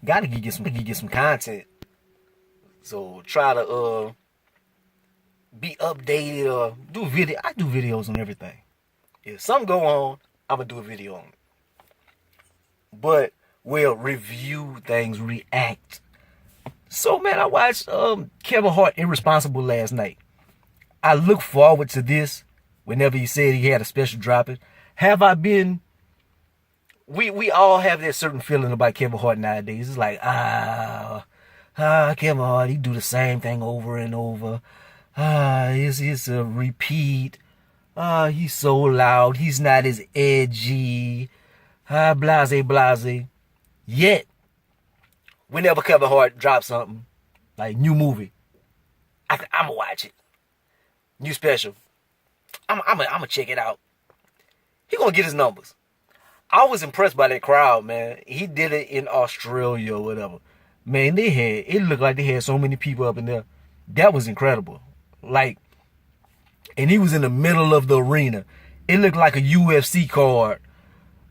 Gotta get some content. So try to be updated or do video. I do videos on everything. If something go on, I'm gonna do a video on it. But we'll review things, react. So man, I watched Kevin Hart Irresponsible last night. I look forward to this whenever he said he had a special dropping. Have I been? We all have that certain feeling about Kevin Hart nowadays. It's like, Kevin Hart, he do the same thing over and over. It's a repeat. He's so loud. He's not as edgy. Blase, blase. Yet, whenever Kevin Hart drops something, like new movie, I'ma watch it. New special. I'ma check it out. He gonna get his numbers. I was impressed by that crowd, man. He did it in Australia or whatever. Man, it looked like they had so many people up in there. That was incredible. Like, and he was in the middle of the arena. It looked like a UFC card.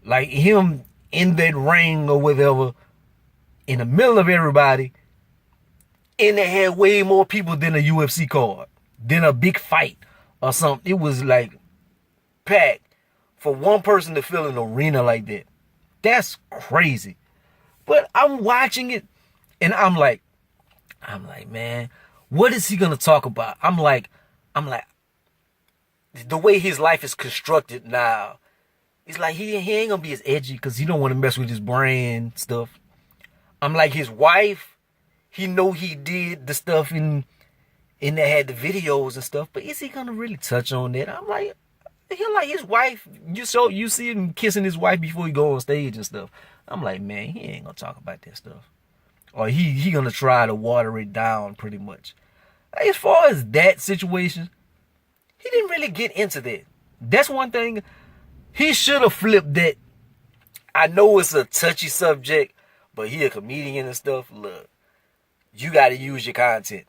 Like him in that ring or whatever, in the middle of everybody. And they had way more people than a UFC card, than a big fight or something. It was like packed. For one person to fill an arena like that, that's crazy. But I'm watching it, and I'm like, man, what is he gonna talk about? I'm like, the way his life is constructed now, it's like he ain't gonna be as edgy because he don't want to mess with his brand stuff. I'm like, his wife, he know he did the stuff and they had the videos and stuff, but is he gonna really touch on that? I'm like. He like his wife. You see him kissing his wife before he go on stage and stuff. I'm like, man, he ain't gonna talk about that stuff, or he gonna try to water it down pretty much. As far as that situation, he didn't really get into that. That's one thing. He should have flipped that. I know it's a touchy subject, but he a comedian and stuff. Look, you got to use your content.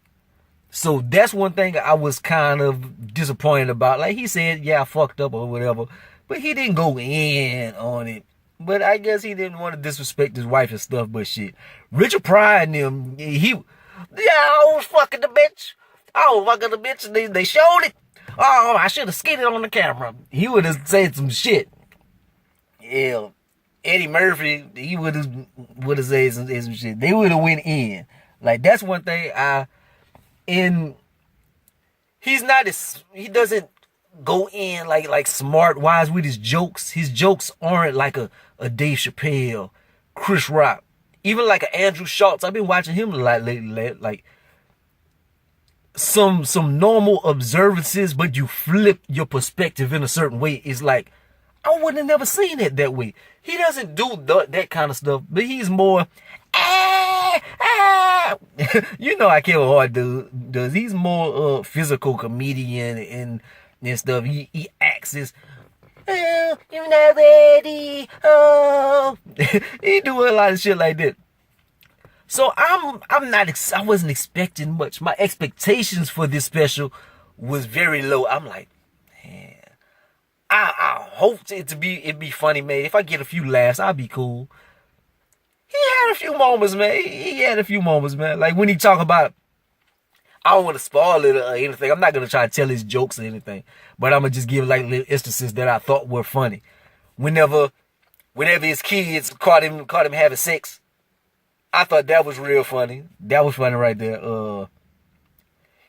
So that's one thing I was kind of disappointed about. Like he said, yeah, I fucked up or whatever, but he didn't go in on it. But I guess he didn't want to disrespect his wife and stuff, but shit. Richard Pryor and them, I was fucking the bitch. I was fucking the bitch and they showed it. Oh, I should have skinned it on the camera. He would have said some shit. Yeah. Eddie Murphy, he would have said some shit. They would have went in. Like that's one thing and he doesn't go in like smart wise with his jokes. His jokes aren't like a Dave Chappelle, Chris Rock, even like an Andrew Schultz. I've been watching him a lot lately, like some normal observances, but you flip your perspective in a certain way. It's like, I would have never seen it that way. He doesn't do that kind of stuff, but he's more, you know how Kevin Hart does. He's more physical comedian and stuff. He acts as, oh, you're not ready. Oh, he do a lot of shit like that. So I wasn't expecting much. My expectations for this special was very low. I'm like, man, I hope it'd be funny, man. If I get a few laughs, I'll be cool. He had a few moments, man. He had a few moments, man. Like when he talk about, I don't want to spoil it or anything. I'm not gonna try to tell his jokes or anything, but I'm gonna just give like little instances that I thought were funny. Whenever his kids caught him having sex, I thought that was real funny. That was funny right there.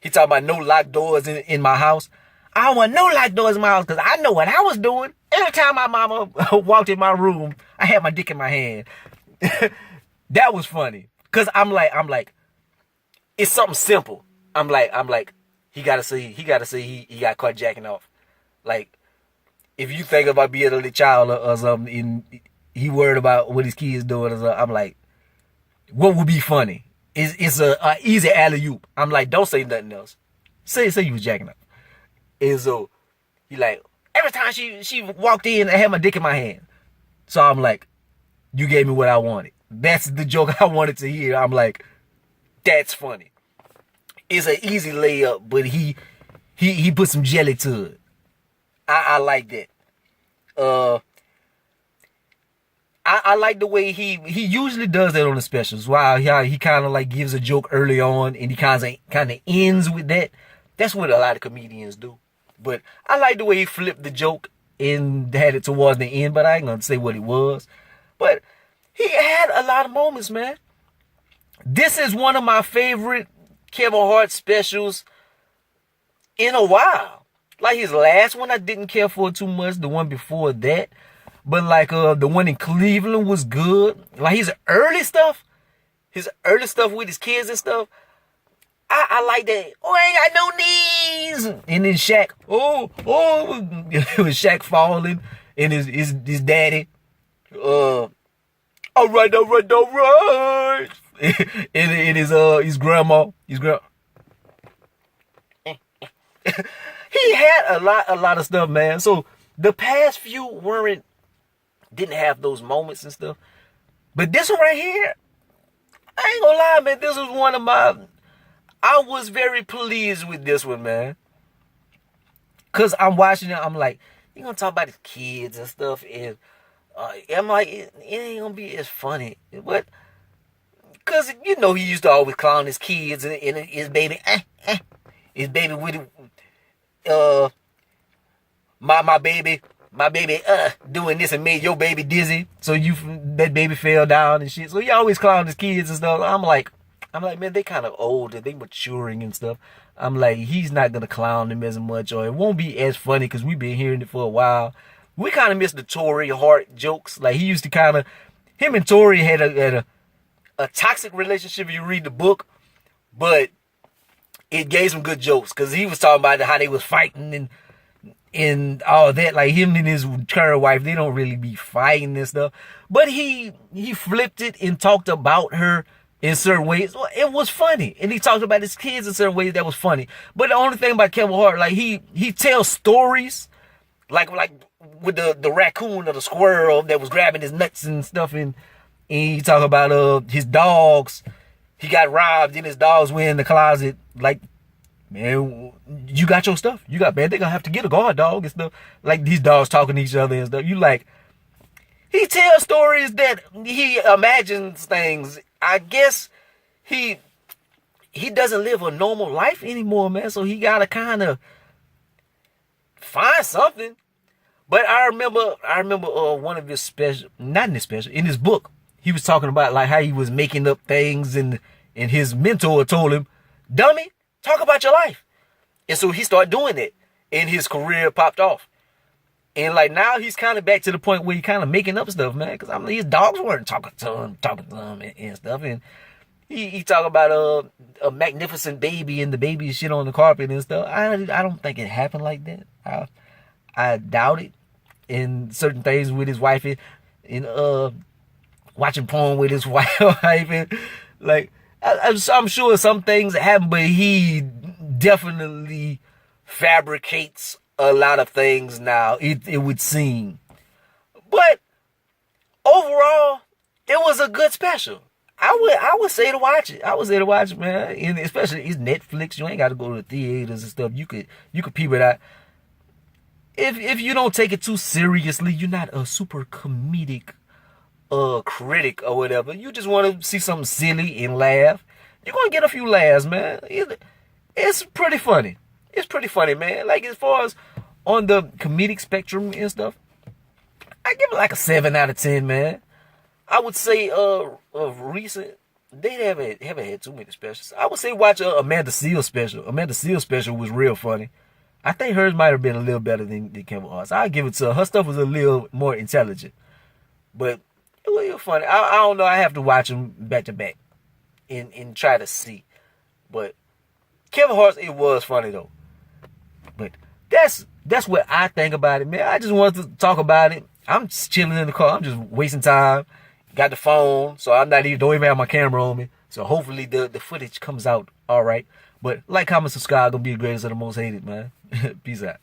He talking about no locked doors in my house. I don't want no locked doors in my house because I know what I was doing. Every time my mama walked in my room, I had my dick in my hand. That was funny. Cause I'm like, it's something simple. I'm like, he gotta say he got caught jacking off. Like, if you think about being a little child or something, and he worried about what his kids doing or something, I'm like, what would be funny? It's a easy alley-oop. I'm like, don't say nothing else. Say you was jacking up. And so he like, every time she walked in, I had my dick in my hand. So I'm like, you gave me what I wanted. That's the joke I wanted to hear. I'm like, that's funny. It's an easy layup, but he put some jelly to it. I like that. I like the way he usually does that on the specials. Wow, he kind of like gives a joke early on and he kind of ends with that. That's what a lot of comedians do. But I like the way he flipped the joke and had it towards the end. But I ain't gonna say what it was. But he had a lot of moments, man. This is one of my favorite Kevin Hart specials in a while. Like his last one, I didn't care for too much. The one before that. But like the one in Cleveland was good. Like his early stuff with his kids and stuff, I like that. Oh, I ain't got no knees. And then Shaq, it was Shaq falling and his daddy, all right. and his grandma. He had a lot of stuff, man. So the past few didn't have those moments and stuff. But this one right here, I ain't gonna lie, man. This was I was very pleased with this one, man. Cause I'm watching it, I'm like, you gonna talk about his kids and stuff, and I'm like, it ain't gonna be as funny. But cause he used to always clown his kids and his baby, his baby with my baby doing this and made your baby dizzy, so that baby fell down and shit. So he always clown his kids and stuff. I'm like, man, they kind of old and they maturing and stuff. I'm like, he's not gonna clown them as much, or it won't be as funny because we've been hearing it for a while. We kind of miss the Tory Hart jokes. Like he used to him and Tory had a toxic relationship if you read the book, but it gave some good jokes because he was talking about how they was fighting and all that. Like him and his current wife, they don't really be fighting and stuff. But he flipped it and talked about her in certain ways. It was funny. And he talked about his kids in certain ways that was funny. But the only thing about Kevin Hart, like he tells stories like with the raccoon or the squirrel that was grabbing his nuts and stuff, and he talk about his dogs. He got robbed and his dogs were in the closet. Like, man, you got your stuff. You got, man, they're gonna have to get a guard dog and stuff. Like these dogs talking to each other and stuff. You like, he tells stories that he imagines things. I guess he doesn't live a normal life anymore, man. So he gotta kind of find something. But I remember one of his in his book, he was talking about like how he was making up things, and his mentor told him, "Dummy, talk about your life." And so he started doing it, and his career popped off. And like now he's kind of back to the point where he kind of making up stuff, man. Because his dogs weren't talking to him and stuff. And he talk about a magnificent baby and the baby shit on the carpet and stuff. I don't think it happened like that. I doubt it. And certain things with his wife and watching porn with his wife and like I'm sure some things happen, but he definitely fabricates a lot of things now, it would seem. But overall, it was a good special. I would say to watch it. I would say to watch it, man. And especially it's Netflix. You ain't got to go to the theaters and stuff. You could peep it out. If you don't take it too seriously, you're not a super comedic critic or whatever. You just want to see something silly and laugh. You're gonna get a few laughs, man. It's pretty funny. It's pretty funny, man. Like as far as on the comedic spectrum and stuff, I give it like a 7 out of 10, man. I would say of recent, they haven't had too many specials. I would say watch Amanda Seales special. Amanda Seales special was real funny. I think hers might have been a little better than Kevin Hart's. I'll give it to her. Her stuff was a little more intelligent. But it was funny. I don't know. I have to watch them back to back and try to see. But Kevin Hart's, it was funny though. But that's what I think about it, man. I just wanted to talk about it. I'm just chilling in the car. I'm just wasting time. Got the phone, so don't even have my camera on me. So hopefully the footage comes out all right. But like, comment, subscribe. Gonna be the greatest of the most hated, man. Peace out.